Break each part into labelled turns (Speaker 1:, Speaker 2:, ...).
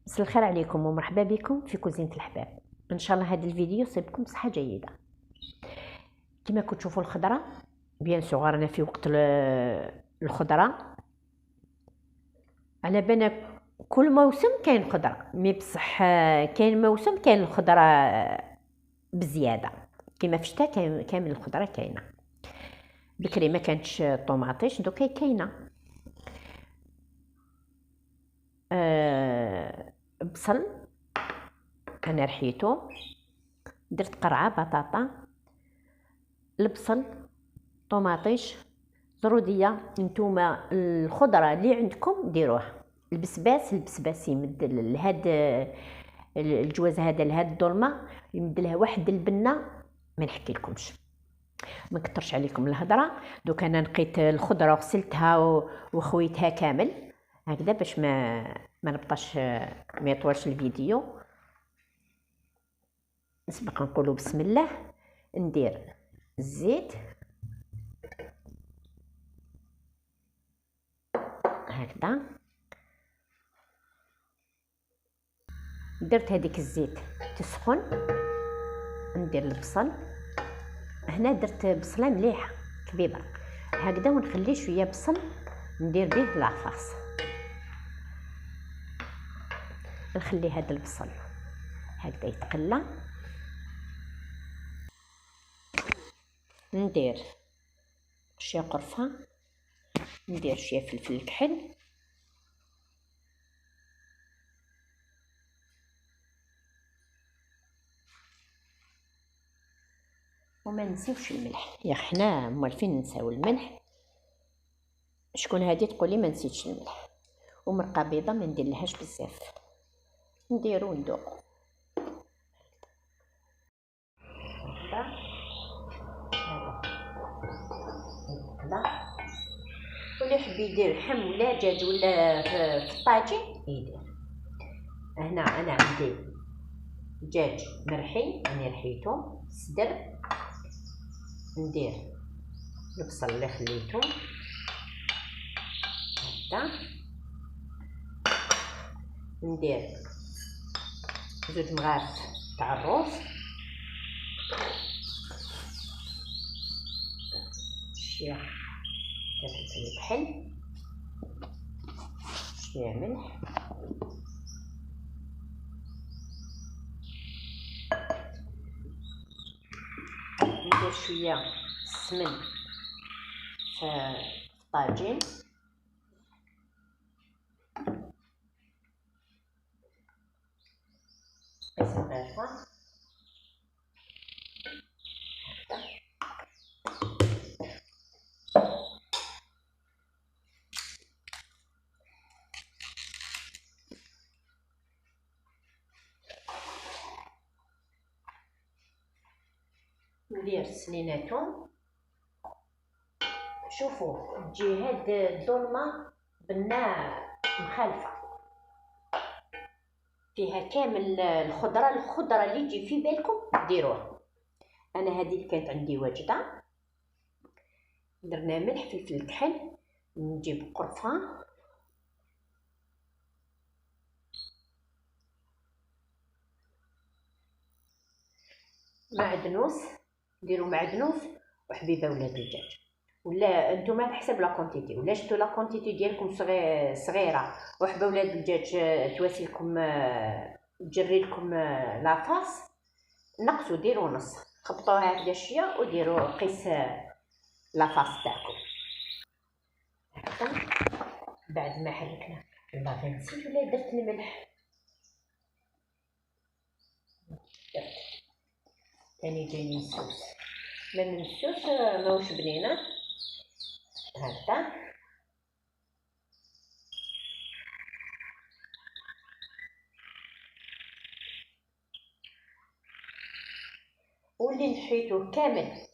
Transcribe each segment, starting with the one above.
Speaker 1: مساء الخير عليكم ومرحبا بكم في كوزينة الحباب. ان شاء الله هذا الفيديو يصيبكم بصحه جيده. كما كنتوا تشوفوا الخضره بيان سور رانا في وقت الخضره، على بالنا كل موسم كاين خضره، مي بصح كاين موسم كاين الخضره بزياده. كما في الشتاء كامل الخضره كاينه، بكري ما كانتش الطوماطيش دوكا كاينه. بصل انا رحيتو، درت قرعه بطاطا، البصل، طوماطيش، زروديه. نتوما الخضره اللي عندكم ديروها. البسباس يمد لهاد الجواز هذا لهاد الظلمه، يمد لها واحد البنه ما نحكي لكمش. ما كثرش عليكم الهضره. دوك انا نقيت الخضره وغسلتها وخويتها كامل هكذا باش ما نبقاش ما يطولش الفيديو. نسبق نقولوا بسم الله. ندير الزيت هكذا، درت هذيك الزيت تسخن، ندير البصل. هنا درت بصله مليحه كبيره هكذا، ونخلي شويه بصل ندير به لاصاص. نخلي هذا البصل هكذا يتقلى، ندير شويه قرفه، ندير شويه فلفل كحل، وما نسيوش الملح. يا حنا موالفين نساو الملح؟ شكون هادي تقولي ما نسيتش الملح؟ ومرقه بيضه ما ندير لهاش بزاف، نديرو وندوقو. واللي يحب يدير لحم ولا دجاج ولا في الطاجين يدير. هنا انا عندي دجاج مرحي، يعني رحيته صدر. ندير البصل اللي خليته هكذا، ندير زوج مغارف تاع الروز، شويه تاع فلفل كحل، شويه ملح، ندير شويه السمن في الطاجين، ندير سنيناتهم. شوفوا تجي هاد الظلمه بنا مخالفه، فيها كامل الخضره اللي تجي في بالكم ديروها. انا هذه اللي كانت عندي واجده، درنا ملح فلفل كحل، نجيب قرفه، معدنوس، ديروا معدنوس وحبيبه ولاد الدجاج، ولا نتوما على حسب لا كونتيتي، ولا شفتوا لا كونتيتي ديالكم صغيره وحبه ولاد الدجاج تواسي لكم تجري لكم لاطاس، نقصوا ديروا نص، خبطوها هكذا شويه وديروا قيس لاطاس تاعكم هكذا. بعد ما حركنا والله نسيت ولا درت الملح، درت ثاني جاي نسوس، ما ننسوش ماهوش بنينه هكذا. واللي نحيتوه كامل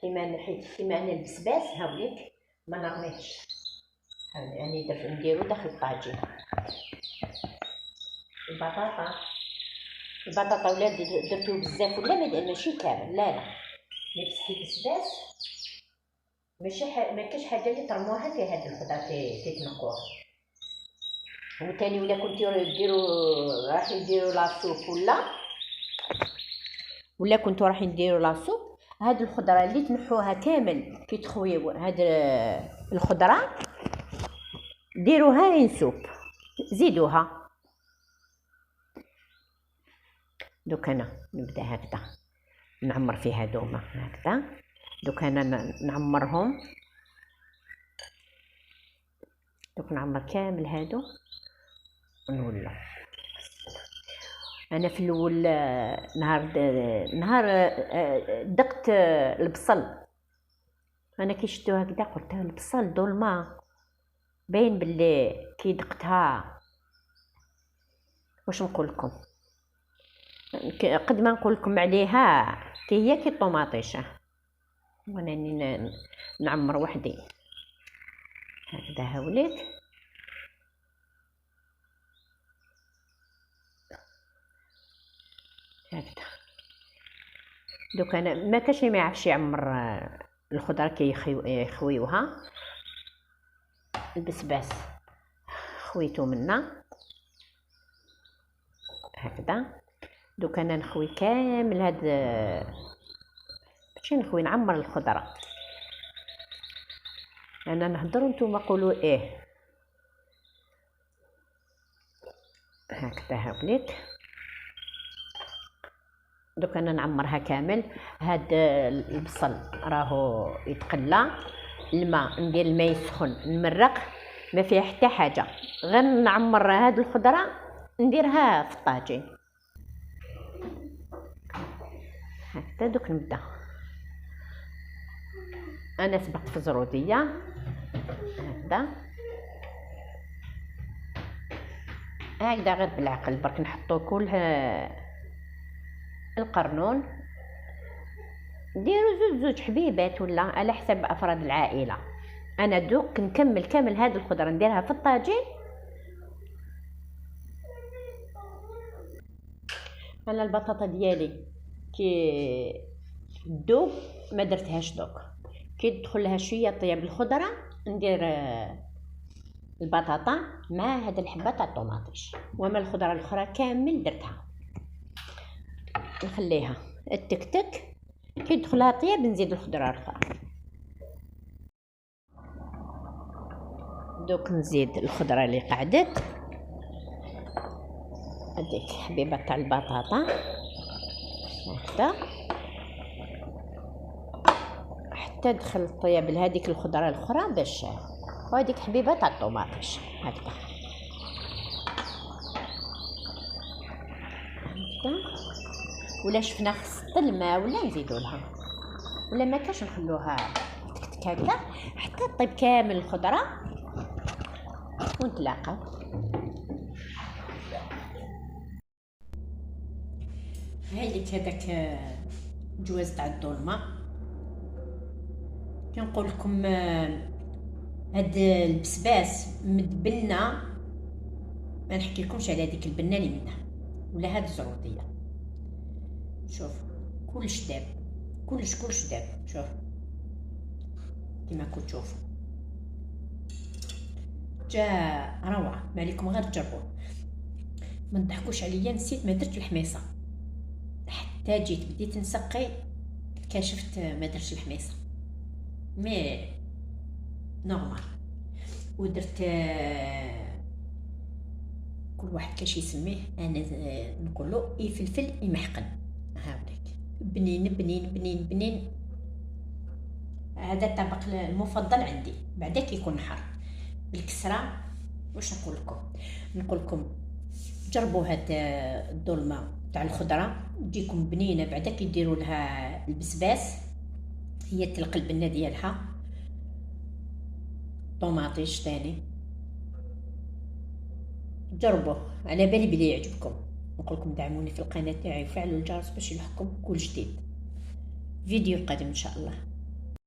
Speaker 1: كيما نحيت كيما انا البسباس هاوليك ما نرميتش، يعني نديرو داخل الطاجين. البطاطا ولا درتو بزاف ولا ماشي كامل، لا مي بصح البسباس ماشي ما كاش حاجه اللي ترموها في هاد الخضره تتنقوها. وثاني ولا كنتو ديروا رايحين ديروا لاصوب ولا كنتو رايحين ديروا لاصوب، هاد الخضره اللي تنحوها كامل كي تخويو هاد الخضره ديروها ينسوب، زيدوها. دوك انا نبدا هكذا نعمر فيها دوما هكذا. دوك انا نعمرهم، دوك نعمر كامل هادو ونولو. انا في الاول نهار دقت البصل، انا كي شفتو هكذا قلت البصل ظلمه باين باللي كي دقتها. واش نقول لكم، قد ما نقول لكم عليها كي هي كي الطوماطيشه، وانا نعمر وحدي هكذا. هاوليك هكذا. دوك انا ما كاش اللي ما يعرفش يعمر الخضره كي يخويوها. البسباس خويتو منا هكذا. دوك انا نخوي كامل هاد باش نخوي نعمر الخضره. انا نهضر وانتم قولوا ايه هكذا. هاوليك دوك انا نعمرها كامل. هاد البصل راهو يتقلى، الماء ندير الماء يسخن نمرق، ما فيها حتى حاجه، غير نعمر هاد الخضره نديرها في الطاجين هكذا. دوك نبدا انا سبقت في الزروديه هكذا هكذا، غير بالعقل برك نحطو كل القرنون، نديرو زوج حبيبات ولا على حسب افراد العائله. انا دوك نكمل كامل هاد الخضره نديرها في الطاجين. انا البطاطا ديالي كي دوب ما درتهاش دوك، كي تدخل لها شويه طياب الخضره ندير البطاطا مع هاد الحبه تاع الطوماطيش، وما الخضره الاخرى كامل درتها نخليها التكتك. كي تدخلها طياب نزيد الخضره الاخرى. دوك نزيد الخضره اللي قعدت، هذيك حبيبه تاع البطاطا هكذا حتى دخل الطياب لهذيك الخضره الاخرى باش، وهذيك حبيبه تاع الطوماطيش هكذا هكذا. ولا شفنا خص الماء ولا نزيدوا لها، ولا ما كاش نخلوها تكتك هكذا حتى طيب كامل الخضره ونتلاقاو. هايلك هذاك جواز تاع الظلمه. كنقول لكم هاد البسباس مدبلنا، ما نحكي لكمش على هذيك البنه اللي منها ولا هاد الزروديه. شوف كلش داب، كلش داب. شوف كيما كنت تشوفوا جا روعه، ما عليكم غير تجربوه. ما تضحكوش عليا، نسيت ما درت الحميصه، حتى جيت بديت نسقي كشفت ما درتش الحميصه مي نورمال. ودرت كل واحد كاش يسميه، انا نقولو اي فلفل اي محقن. هاوليك بنين بنين بنين بنين. هذا الطبق المفضل عندي بعدا كيكون حار بالكسره. واش نقول لكم جربوا هاد الظلمه تاع الخضره تجيكم بنينه بعدا كي ديروا لها البسباس، هي تلق البنه ديالها طوماطيش ثاني. جربوه، على بالي بلي يعجبكم. نقول لكم دعموني في القناه تاعي وفعلوا الجرس باش يلحقكم كل جديد. فيديو قادم ان شاء الله.